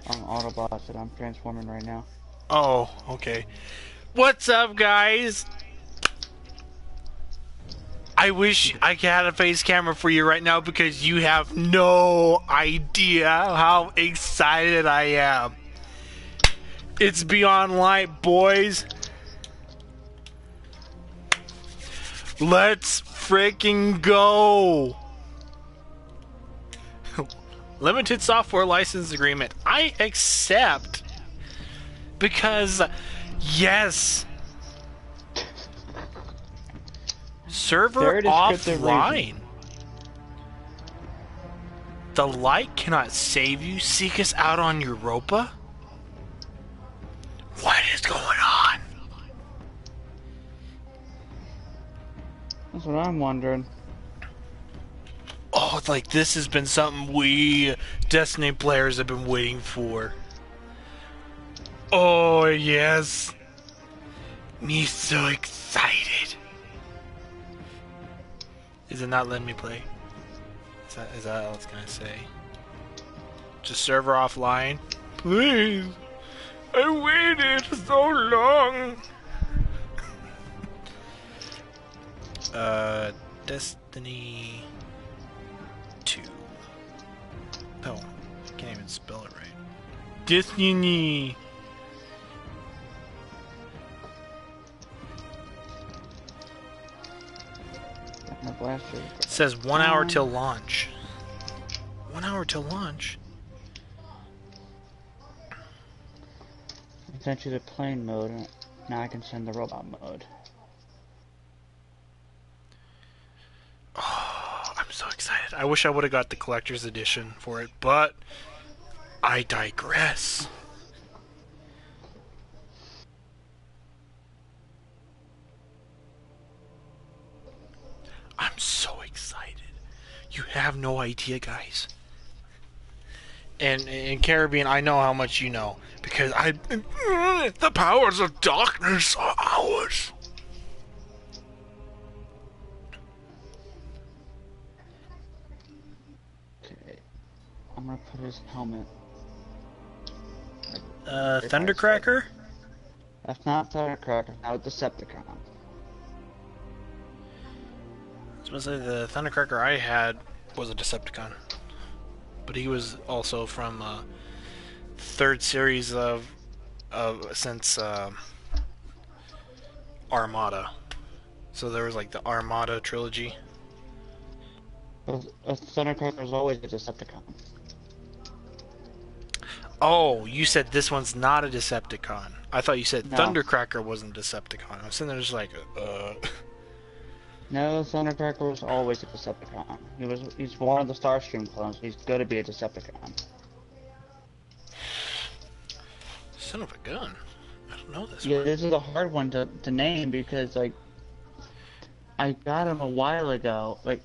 I'm Autobots and I'm transforming right now. Oh, okay. What's up, guys? I wish I had a face camera for you right now because you have no idea how excited I am. It's Beyond Light, boys. Let's freaking go. Limited software license agreement. I accept. Because, yes. Server Very descriptive offline. reason. The light cannot save you. Seek us out on Europa? What is going on? That's what I'm wondering. Oh, it's like this has been something we Destiny players have been waiting for. Oh, yes. Me so excited. Is it not letting me play? Is that all it's gonna say? Just server offline? Please. I waited so long. Destiny 2. Oh, I can't even spell it right. Destiny. My blaster. It says 1 hour till launch. 1 hour till launch? I sent you the plane mode, and now I can send the robot mode. Oh, I'm so excited. I wish I would have got the collector's edition for it, but I digress. I'm so excited. You have no idea, guys. And in Caribbean, I know how much you know because the powers of darkness are ours. Okay. I'm gonna put his helmet. Thundercracker? That's not Thundercracker, now it's Decepticon. I was gonna say the Thundercracker I had was a Decepticon, but he was also from third series of since Armada. So there was like the Armada trilogy. A Thundercracker is always a Decepticon. Oh, you said this one's not a Decepticon. I thought you said No. Thundercracker wasn't a Decepticon. I was sitting there just like, No, Thundercracker was always a Decepticon. He's one of the Starscream clones. He's gonna be a Decepticon. Son of a gun. I don't know this Yeah, one. this is a hard one to name because, like, I got him a while ago. Like,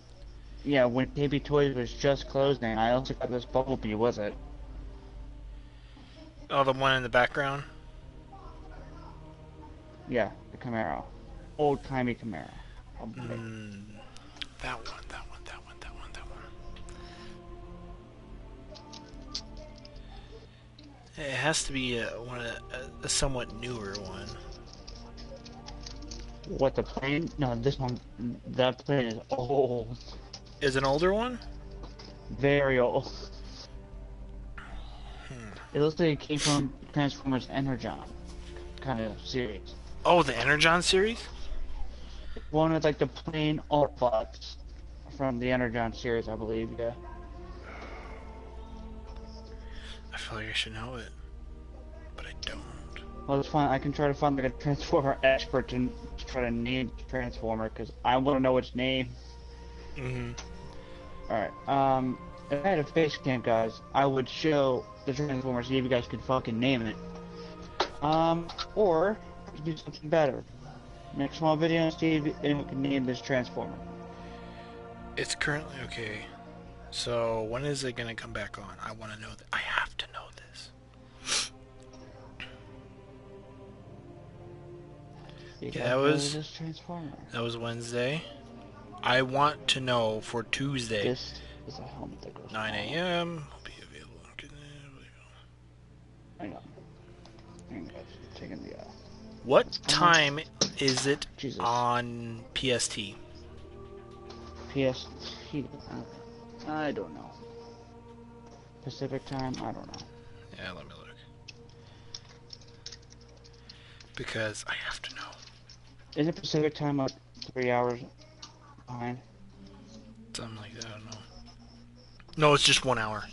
yeah, when KB Toys was just closing, I also got this Bumblebee with it. Oh, the one in the background? Yeah, the Camaro. Old-timey Camaro. That one, that one, that one, that one, that one. It has to be a somewhat newer one. What, the plane? No, this one, that plane is old. Is an older one? Very old. It looks like it came from Transformers Energon kind of series. Oh, the Energon series? One of like the plain Autobots from the Energon series, I believe, yeah. I feel like I should know it, but I don't. Well, it's fine. I can try to find like a Transformer expert to try to name Transformer, because I want to know its name. Alright, if I had a face cam, guys, I would show the Transformer, see if you guys could fucking name it. Or, do something better. Make a small video and see if anyone can name this Transformer. It's currently okay. So when is it gonna come back on? I want to know that. I have to know this. Yeah, that was Wednesday. I want to know for Tuesday. This is a helmet that goes 9 a.m. Will be available. Hang on. Hang on. Taking the What time is it Jesus. on PST? PST. I don't know. Pacific time. I don't know. Yeah, let me look. Because I have to know. Isn't Pacific time like 3 hours behind? Something like that. I don't know. No, it's just 1 hour.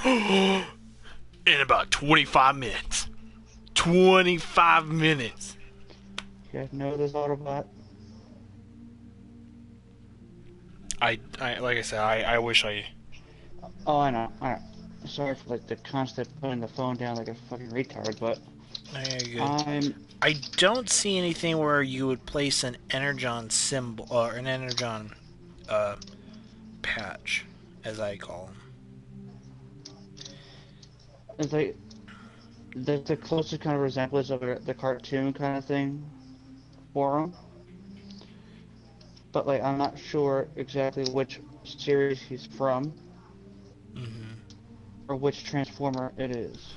In about 25 minutes. 25 minutes. You guys know this Autobot? I like I said, I wish I. Oh, I know. Sorry for like the constant putting the phone down like a fucking retard, but I don't see anything where you would place an Energon symbol or an Energon patch, as I call them. it's like the closest kind of resemblance of the cartoon kind of thing for him. But like I'm not sure exactly which series he's from. Or which Transformer it is.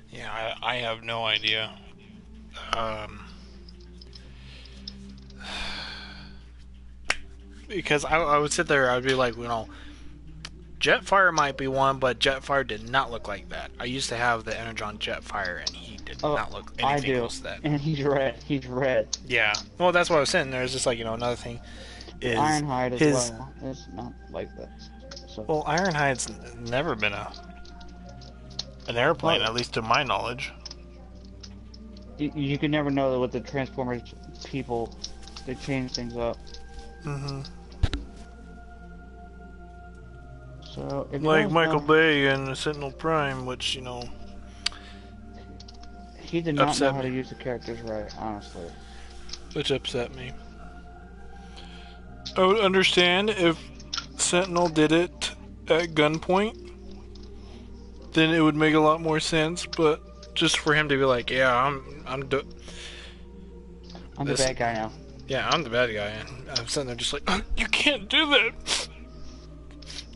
Yeah, I have no idea. Because I would sit there, I would be like, you know, Jetfire might be one, but Jetfire did not look like that. I used to have the Energon Jetfire, and he did not look anything close to that. And he's red. He's red. Yeah. Well, that's what I was saying. There's just like, you know, another thing is Ironhide as well. It's not like that. So. Well, Ironhide's never been an airplane, at least to my knowledge. You can never know that with the Transformers people, they change things up. So like Michael Bay and Sentinel Prime, which, you know, he did not know how to use the characters right, honestly. Which upset me. I would understand if Sentinel did it at gunpoint, then it would make a lot more sense, but just for him to be like, yeah, I'm the bad guy now. Yeah, I'm the bad guy, and I'm sitting there just like, you can't do that.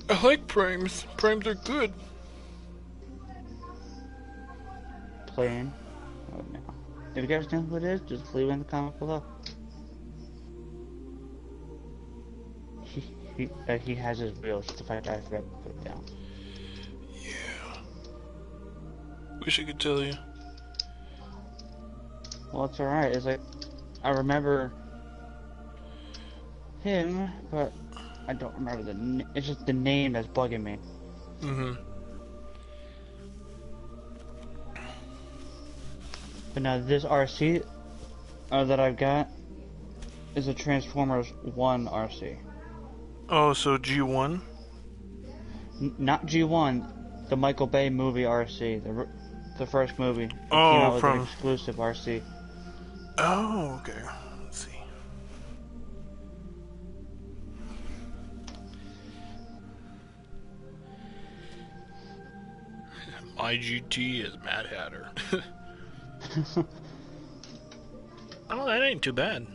I like primes. Primes are good. Playing. Oh, no. If you guys know who it is, just leave it in the comment below. He has his wheels. The fact I forgot to put it down. Yeah. Wish I could tell you. Well, it's alright. It's like, I remember him, but I don't remember it's just the name that's bugging me. But now this RC that I've got is a Transformers 1 RC. Oh, so G1? Not G1, the Michael Bay movie RC, the first movie. Oh, from an exclusive RC. Oh, okay. Let's see. IGT is Mad Hatter. Oh, that ain't too bad.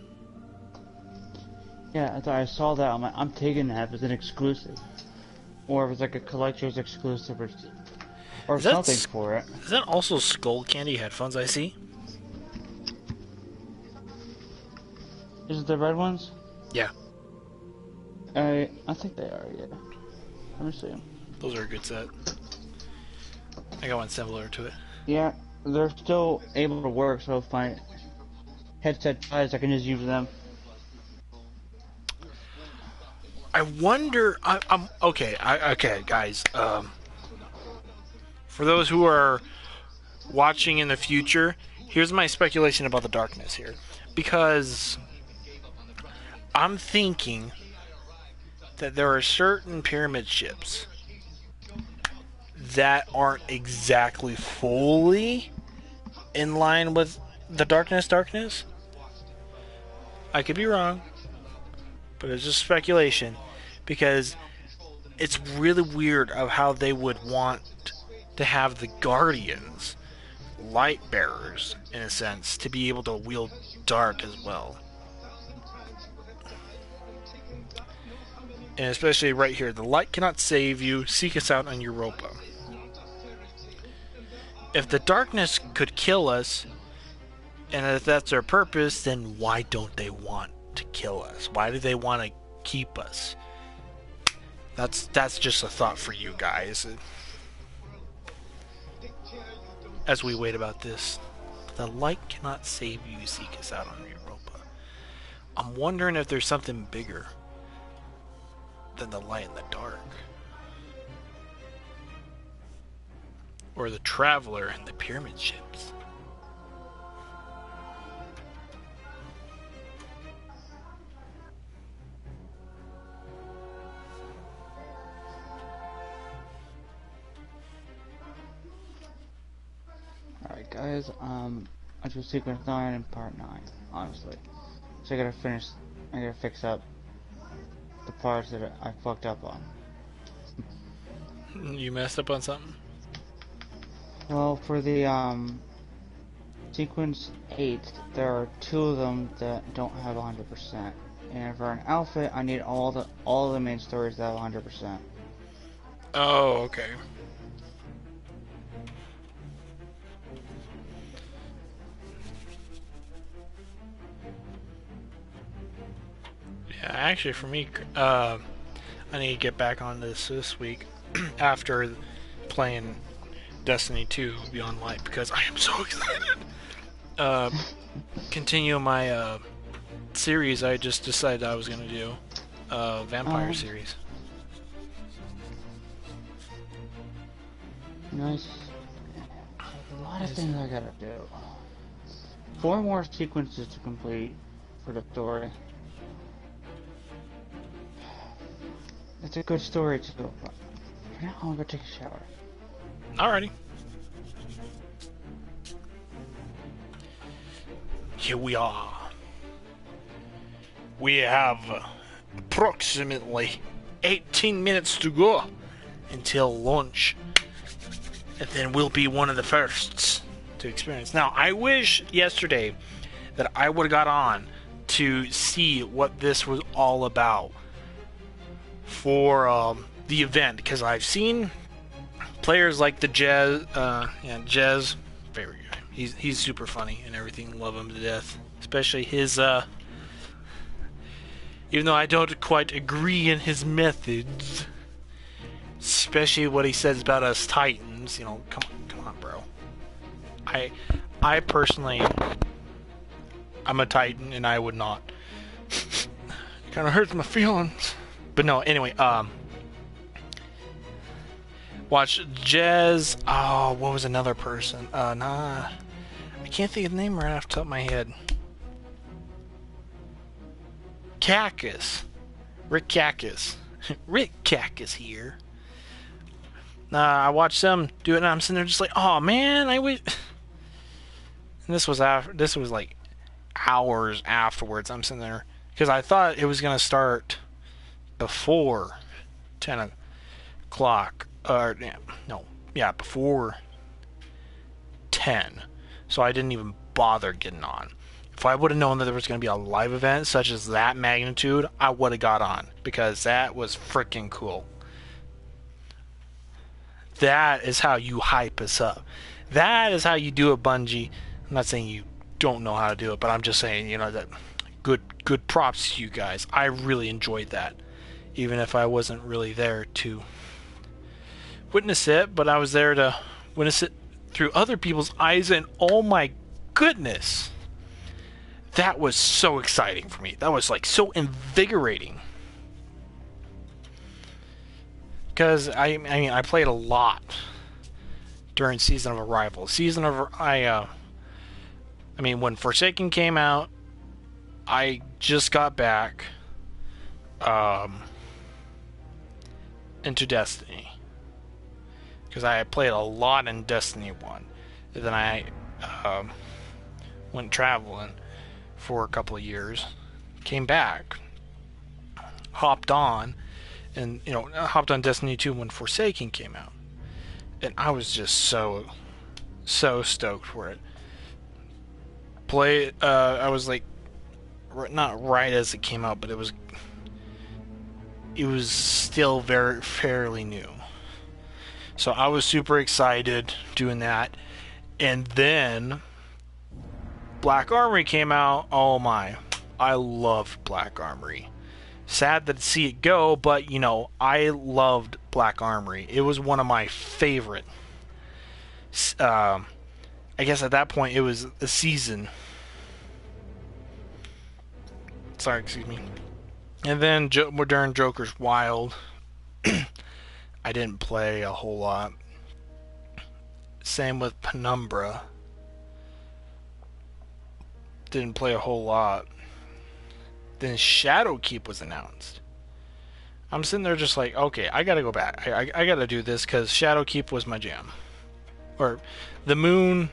Yeah, I saw that. I'm taking that if it's an exclusive, or if it's like a collector's exclusive, or something for it. Is that also Skull Candy headphones I see? Is it the red ones? Yeah. I think they are. Yeah. Let me see them. Those are a good set. I got one similar to it. Yeah, they're still able to work. So if my headset dies, I can just use them. I wonder. I'm okay. Okay, guys. For those who are watching in the future, here's my speculation about the darkness here, because I'm thinking that there are certain pyramid ships that aren't exactly fully in line with the darkness. I could be wrong, but it's just speculation, because it's really weird of how they would want to have the Guardians, light bearers in a sense, to be able to wield dark as well. And especially right here, the light cannot save you. Seek us out on Europa. if the darkness could kill us, and if that's their purpose, then why don't they want to kill us? Why do they want to keep us? That's just a thought for you guys. As we wait about this, the light cannot save you, seek us out on Europa. I'm wondering if there's something bigger than the light in the dark. Or the traveler and the pyramid ships. Alright guys, I do sequence 9 and part 9, honestly. So I gotta fix up the parts that I fucked up on. You messed up on something? Well, for the, sequence 8, there are 2 of them that don't have 100%. And for an outfit, I need all the main stories that have 100%. Oh, okay. Yeah, actually, for me, I need to get back on this week after playing Destiny 2 Beyond Light because I am so excited. Continue my series I just decided I was gonna do, vampire series. Nice. A lot of things I gotta do. 4 more sequences to complete for the story. It's a good story too, but for now I'm gonna take a shower. Alrighty. Here we are. We have approximately 18 minutes to go until launch. And then we'll be one of the firsts to experience. Now, I wish yesterday that I would have got on to see what this was all about for the event, because I've seen players like the Jez, Jez, favorite guy. He's super funny and everything. Love him to death, especially his. Even though I don't quite agree in his methods, especially what he says about us Titans. You know, come on, bro. I personally, I'm a Titan, and I would not. It kind of hurts my feelings. But no, anyway, watch Jez. Oh, what was another person? I can't think of the name right off the top of my head. Cacus. Rick Cacus. Rick Cacus here. I watched them do it, and I'm sitting there just like, oh man, I wish. And this was like hours afterwards. I'm sitting there because I thought it was gonna start before 10 o'clock. Before 10. So I didn't even bother getting on. If I would have known that there was going to be a live event such as that magnitude, I would have got on, because that was freaking cool. That is how you hype us up. That is how you do it, Bungie. I'm not saying you don't know how to do it, but I'm just saying, that good props to you guys. I really enjoyed that, even if I wasn't really there to witness it, but I was there to witness it through other people's eyes, and oh my goodness, that was so exciting for me. That was like so invigorating, because I played a lot during Season of Arrival. When Forsaken came out, I just got back into Destiny, because I played a lot in Destiny 1. And then I went traveling for a couple of years, came back, hopped on Destiny 2 when Forsaken came out. And I was just so stoked for it. I was like, not right as it came out, but it was still fairly new. So I was super excited doing that. And then Black Armory came out. Oh my. I loved Black Armory. Sad to see it go, but, you know, I loved Black Armory. It was one of my favorite. I guess at that point it was a season. Sorry, excuse me. And then Modern Joker's Wild. I didn't play a whole lot. Same with Penumbra. Didn't play a whole lot. Then Shadowkeep was announced. I'm sitting there just like, okay, I gotta go back. I gotta do this because Shadowkeep was my jam. Or the Moon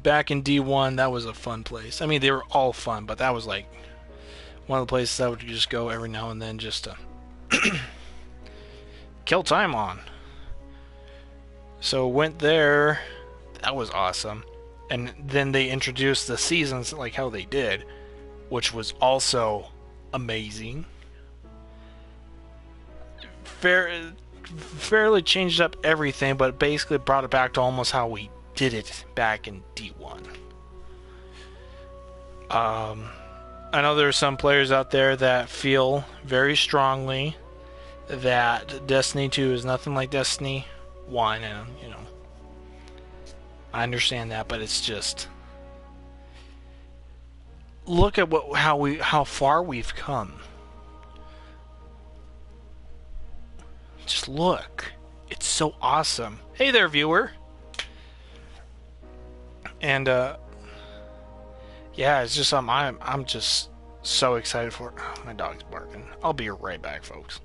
back in D1, that was a fun place. I mean, they were all fun, but that was like one of the places I would just go every now and then just to kill time on. So went there. That was awesome. And then they introduced the seasons like how they did, which was also amazing. Fairly changed up everything, but basically brought it back to almost how we did it back in D1. I know there are some players out there that feel very strongly that Destiny 2 is nothing like Destiny 1, and you know, I understand that, but it's just look at how far we've come. Just look. It's so awesome. Hey there, viewer. And yeah, it's just I'm just so excited for it. Oh, my dog's barking. I'll be right back, folks.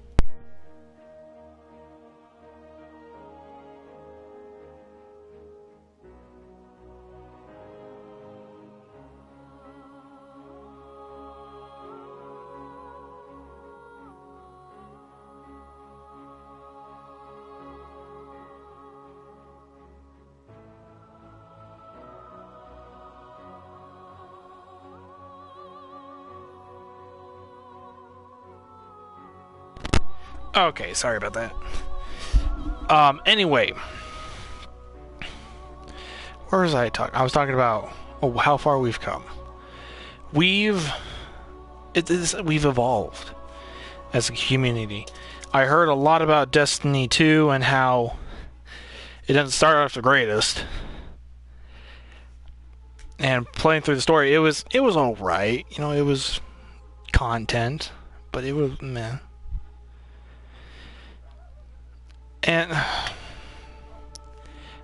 Okay, sorry about that. Anyway, where was I talking? I was talking about how far we've come. We've evolved as a community. I heard a lot about Destiny 2 and how it didn't start off the greatest. And playing through the story, it was all right. You know, it was content, but it was meh. And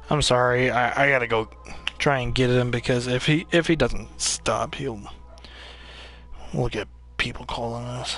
I'm sorry, I gotta go try and get him because if he doesn't stop, we'll get people calling us.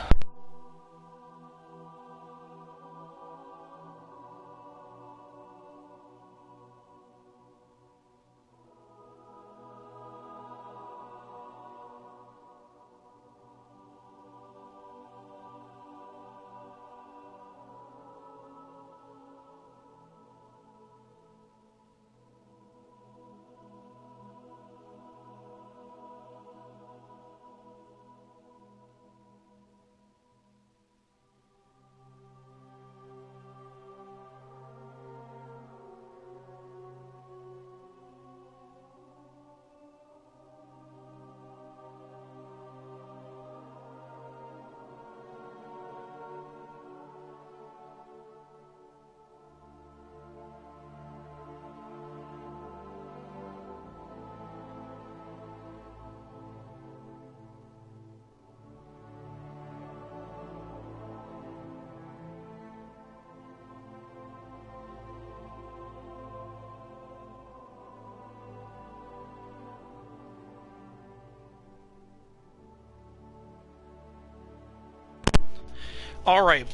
Alright,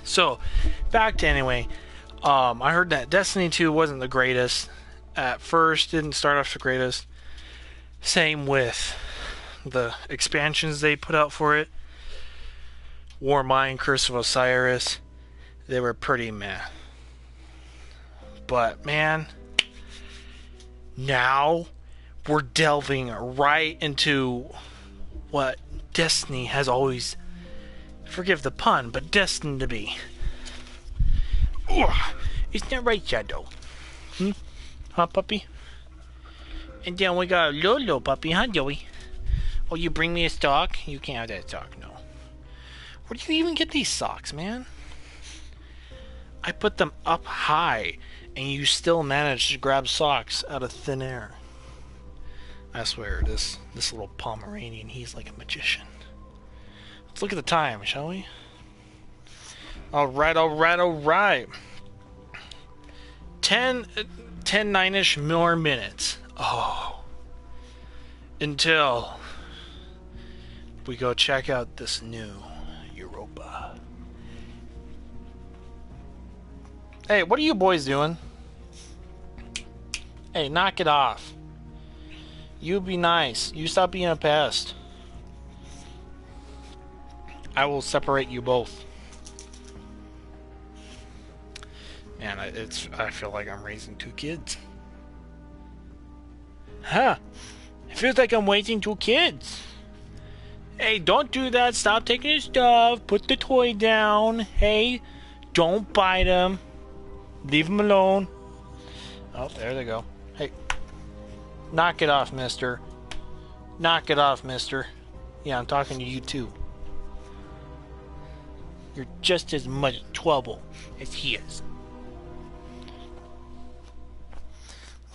so back to anyway. I heard that Destiny 2 wasn't the greatest. At first, didn't start off the greatest. Same with the expansions they put out for it. Warmind, Curse of Osiris. They were pretty meh. But man, now we're delving right into what Destiny has always, forgive the pun, but destined to be. Isn't that right, Shadow? Huh, puppy? And then we got Lolo puppy, huh, Joey? Oh, you bring me a sock? You can't have that sock, no. Where do you even get these socks, man? I put them up high, and you still manage to grab socks out of thin air. I swear, this little Pomeranian, he's like a magician. Let's look at the time, shall we? Alright, alright, alright. 9-ish more minutes. Oh. Until we go check out this new Europa. Hey, what are you boys doing? Hey, knock it off. You be nice. You stop being a pest. I will separate you both. Man, I feel like I'm raising 2 kids. Huh. It feels like I'm raising 2 kids. Hey, don't do that. Stop taking his stuff. Put the toy down. Hey, don't bite him. Leave him alone. Oh, there they go. Hey. Knock it off, mister. Knock it off, mister. Yeah, I'm talking to you too. You're just as much trouble as he is.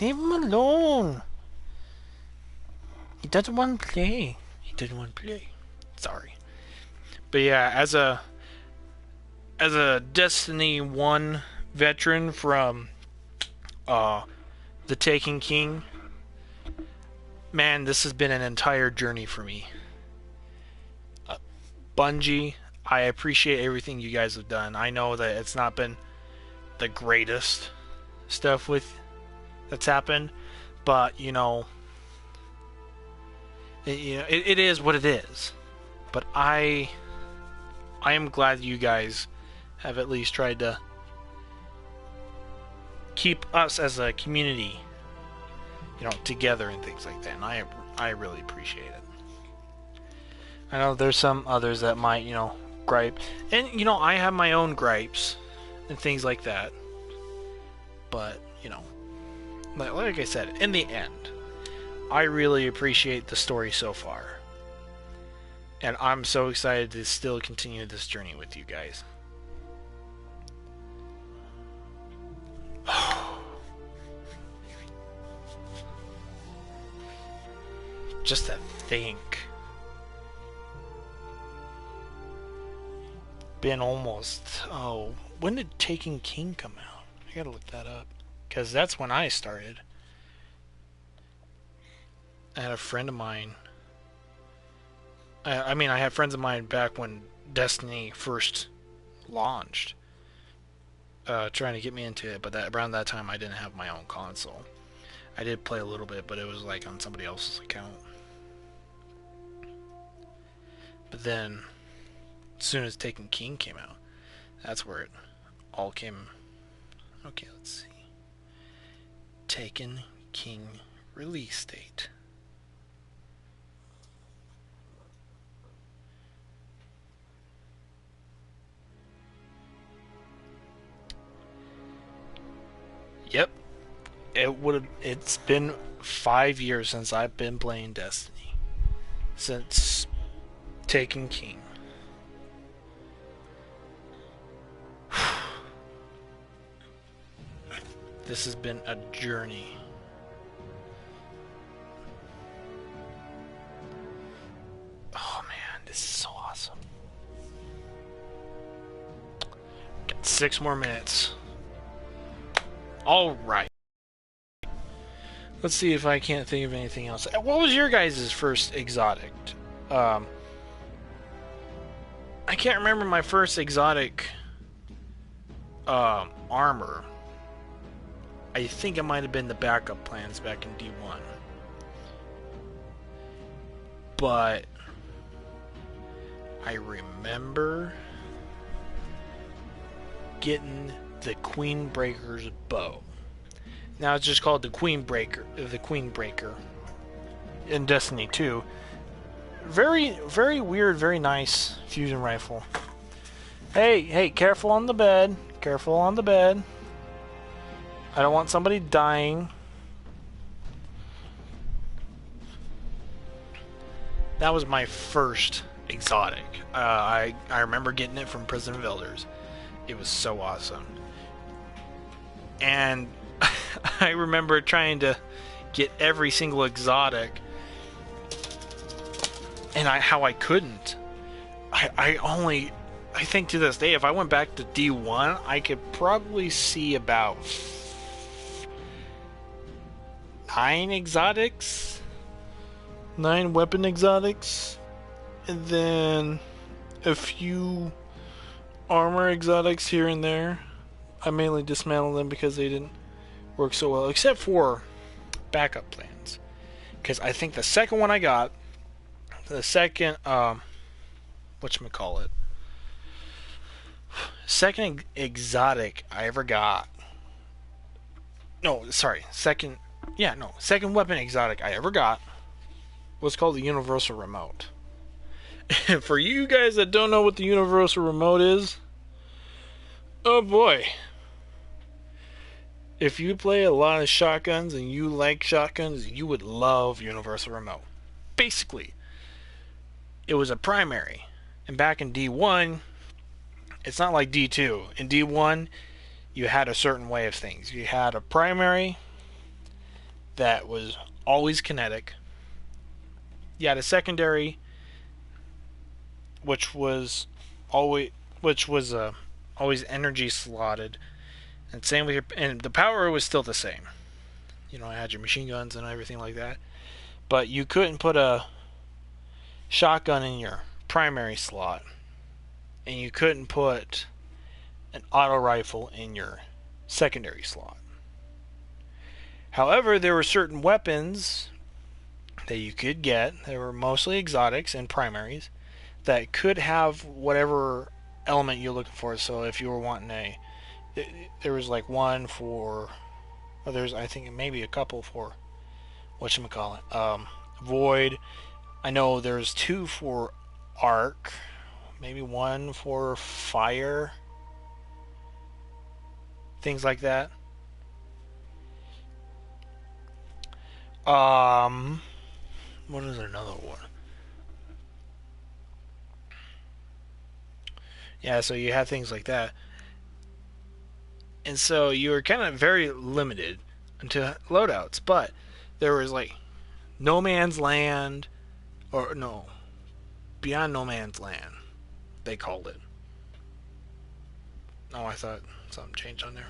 Leave him alone. He doesn't want to play. He doesn't want to play. Sorry. But yeah, as a Destiny 1 veteran from The Taken King, man, this has been an entire journey for me. Bungie, I appreciate everything you guys have done. I know that it's not been the greatest stuff that's happened, but you know, it is what it is. But I am glad you guys have at least tried to keep us as a community, together and things like that. And I really appreciate it. I know there's some others that might, gripe. And, I have my own gripes and things like that. But, like I said, in the end, I really appreciate the story so far. And I'm so excited to still continue this journey with you guys. Just to think. Been almost... Oh, when did Taken King come out? I gotta look that up. Because that's when I started. I had a friend of mine... I had friends of mine back when Destiny first launched. Trying to get me into it, but around that time I didn't have my own console. I did play a little bit, but it was like on somebody else's account. But then, as soon as Taken King came out, that's where it all came. Okay, let's see. Taken King release date. Yep. It's been 5 years since I've been playing Destiny. Since Taken King. This has been a journey. Oh man, this is so awesome. Got 6 more minutes. Alright. Let's see if I can't think of anything else. What was your guys' first exotic? I can't remember my first exotic armor. I think it might have been the backup plans back in D1. But I remember getting the Queenbreaker's bow. Now it's just called the Queenbreaker in Destiny 2. Very, very weird, very nice fusion rifle. Hey, careful on the bed. Careful on the bed. I don't want somebody dying. That was my first exotic. I remember getting it from Prison of Elders. It was so awesome. And I remember trying to get every single exotic, and how I couldn't. I think to this day, if I went back to D1, I could probably see about 9 exotics, 9 weapon exotics, and then a few armor exotics here and there. I mainly dismantled them because they didn't work so well, except for backup plans. Because I think the second one I got, the second, whatchamacallit, second exotic I ever got, second weapon exotic I ever got was called the Universal Remote. And for you guys that don't know what the Universal Remote is, oh boy. If you play a lot of shotguns and you like shotguns, you would love Universal Remote. Basically, it was a primary. And back in D1, it's not like D2. In D1, you had a certain way of things. You had a primary that was always kinetic. You had a secondary, which was always energy slotted. And same with and the power was still the same. You know, I had your machine guns and everything like that. But you couldn't put a shotgun in your primary slot. And you couldn't put an auto rifle in your secondary slot. However, there were certain weapons that you could get. They were mostly exotics and primaries that could have whatever element you're looking for. So if you were wanting there was like one for, there's I think maybe a couple for whatchamacallit, Void. I know there's 2 for Arc, maybe 1 for Fire, things like that. What is another one? Yeah, so you had things like that. And so you were kind of very limited into loadouts. But there was like No Man's Land, or no, Beyond No Man's Land, they called it. Oh, I thought something changed on there.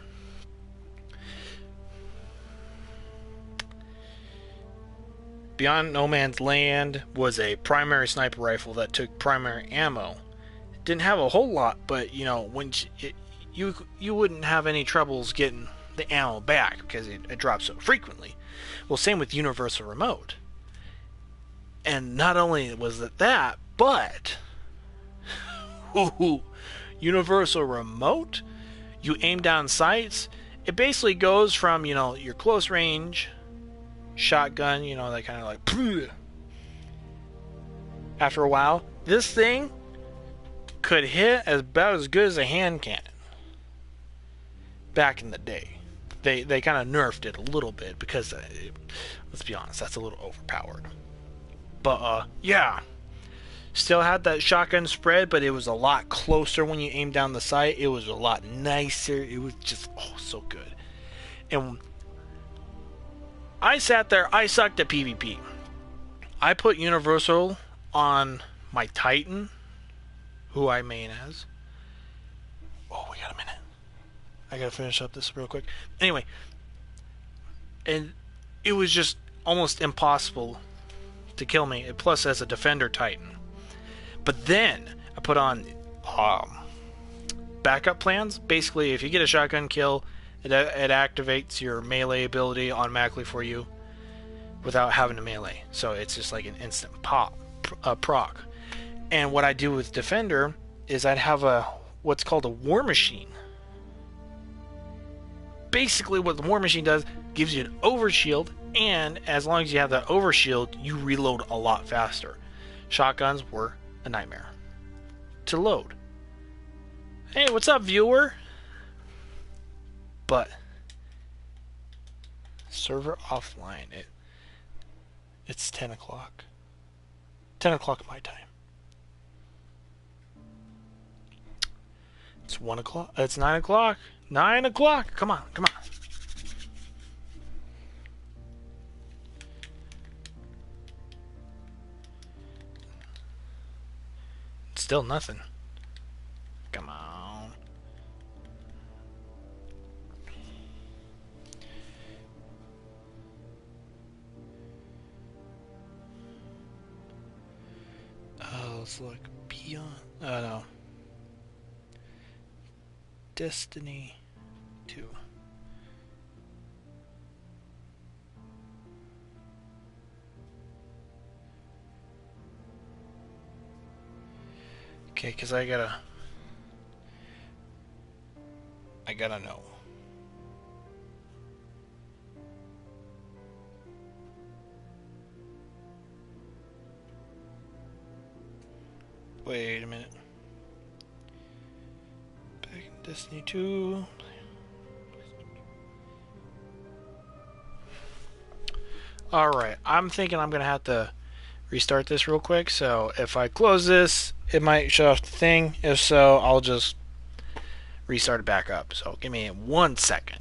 Beyond No Man's Land was a primary sniper rifle that took primary ammo. It didn't have a whole lot, but you know, when you wouldn't have any troubles getting the ammo back because it drops so frequently. Well, same with Universal Remote. And not only was it that, but Universal Remote, you aim down sights, it basically goes from, you know, your close range shotgun, you know, that kind of like after a while, this thing could hit about as good as a hand cannon. Back in the day, they kind of nerfed it a little bit because let's be honest, that's a little overpowered. But yeah, still had that shotgun spread, but it was a lot closer when you aim down the sight. It was a lot nicer. It was just so good. And I sat there, I sucked at PvP. I put Universal on my Titan, who I main as. Oh, we got a minute. I gotta finish up this real quick. Anyway, and it was just almost impossible to kill me, plus as a defender Titan. But then I put on backup plans. Basically, if you get a shotgun kill, it activates your melee ability automatically for you without having to melee. So it's just like an instant proc. And what I do with defender is I'd have what's called a war machine. Basically what the war machine does, gives you an overshield, and as long as you have that overshield, you reload a lot faster. Shotguns were a nightmare to load. Hey, what's up, viewer? But server offline, it's 10 o'clock. 10 o'clock my time. It's 1 o'clock. It's 9 o'clock. 9 o'clock. Come on, come on. Still nothing. Come on. Oh, let's look. Beyond. Oh, no. Destiny 2. Okay, because I gotta know. Wait a minute. Back in Destiny 2. Alright, I'm thinking I'm gonna have to restart this real quick, so if I close this, it might shut off the thing. If so, I'll just restart it back up. So give me 1 second.